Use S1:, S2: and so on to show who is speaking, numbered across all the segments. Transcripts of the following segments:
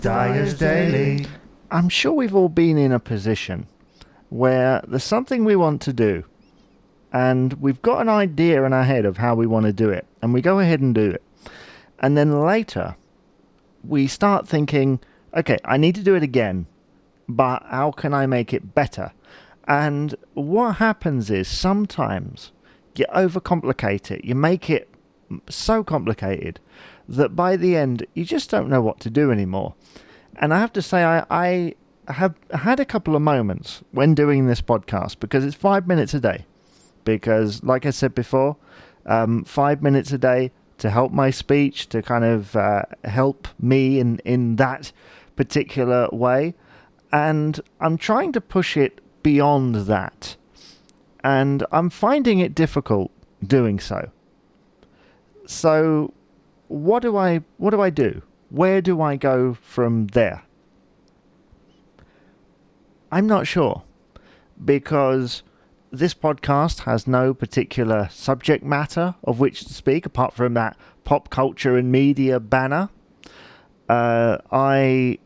S1: Dyer's Daily.
S2: I'm sure we've all been in a position where there's something we want to do and we've got an idea in our head of how we want to do it, and we go ahead and do it. And then later we start thinking, okay, I need to do it again, but how can I make it better? And what happens is sometimes you overcomplicate it. You make it so complicated that by the end you just don't know what to do anymore. And I have to say, I have had a couple of moments when doing this podcast, because it's 5 minutes a day. Because, like I said before, 5 minutes a day to help my speech, to kind of help me in that particular way. And I'm trying to push it beyond that. And I'm finding it difficult doing so. So what do I do? Where do I go from there? I'm not sure, because this podcast has no particular subject matter of which to speak apart from that pop culture and media banner. I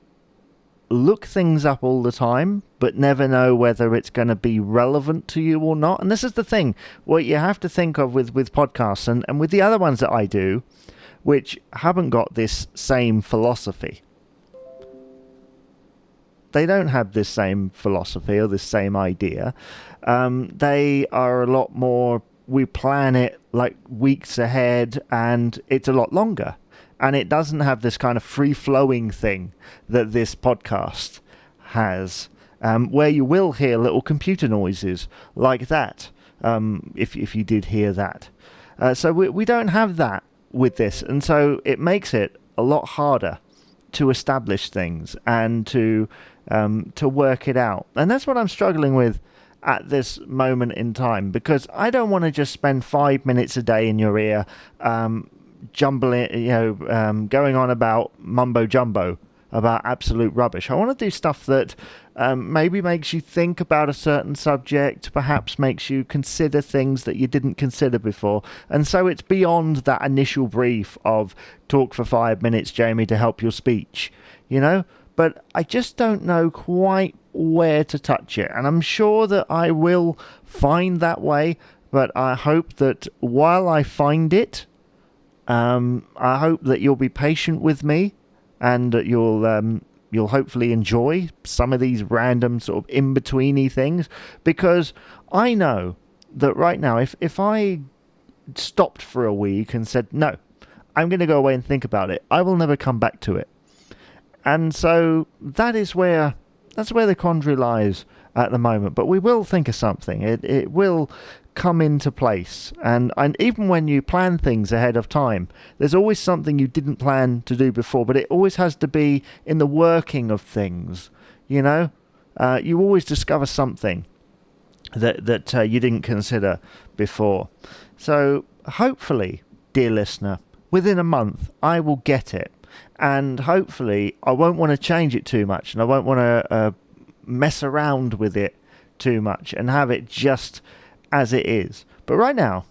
S2: look things up all the time, but never know whether it's going to be relevant to you or not. And this is the thing, what you have to think of with podcasts and with the other ones that I do, which haven't got this same philosophy. They don't have this same philosophy or this same idea. They are a lot more, we plan it like weeks ahead, and it's a lot longer. And it doesn't have this kind of free-flowing thing that this podcast has, where you will hear little computer noises like that, if you did hear that. So we don't have that with this, and so it makes it a lot harder to establish things and to work it out. And that's what I'm struggling with at this moment in time, because I don't want to just spend 5 minutes a day in your ear jumbling, going on about mumbo jumbo, about absolute rubbish. I want to do stuff that maybe makes you think about a certain subject, perhaps makes you consider things that you didn't consider before. And so it's beyond that initial brief of talk for 5 minutes, Jamie, to help your speech, But I just don't know quite where to touch it. And I'm sure that I will find that way, but I hope that while I find it, I hope that you'll be patient with me, and that you'll hopefully enjoy some of these random sort of in-betweeny things, because I know that right now, if I stopped for a week and said, no, I'm going to go away and think about it, I will never come back to it. And so that's where the quandary lies at the moment. But we will think of something. It will come into place. And even when you plan things ahead of time, there's always something you didn't plan to do before, but it always has to be in the working of things, You always discover something that you didn't consider before. So hopefully, dear listener, within a month, I will get it. And hopefully I won't want to change it too much, and I won't want to mess around with it too much and have it just as it is. But right now,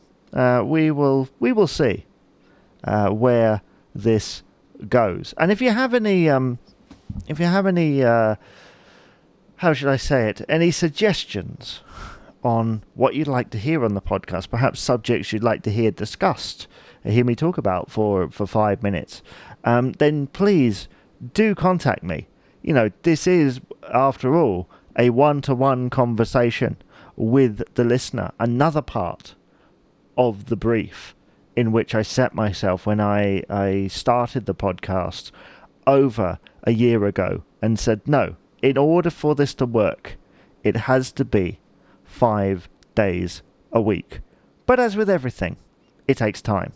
S2: we will see where this goes. And if you have any, how should I say it? Any suggestions on what you'd like to hear on the podcast, perhaps subjects you'd like to hear discussed, hear me talk about for 5 minutes, then please do contact me. This is, after all, a one-to-one conversation with the listener, another part of the brief in which I set myself when I started the podcast over a year ago and said, no, in order for this to work, it has to be 5 days a week. But as with everything, it takes time.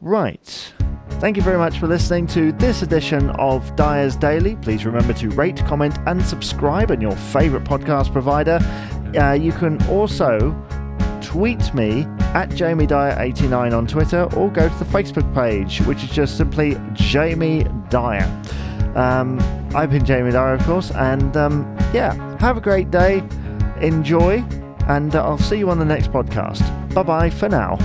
S2: Right. Thank you very much for listening to this edition of Dyer's Daily. Please remember to rate, comment, and subscribe on your favourite podcast provider. You can also tweet me at Jamie Dyer89 on Twitter, or go to the Facebook page, which is just simply Jamie Dyer. I've been Jamie Dyer, of course, and have a great day, enjoy, and I'll see you on the next podcast. Bye-bye for now.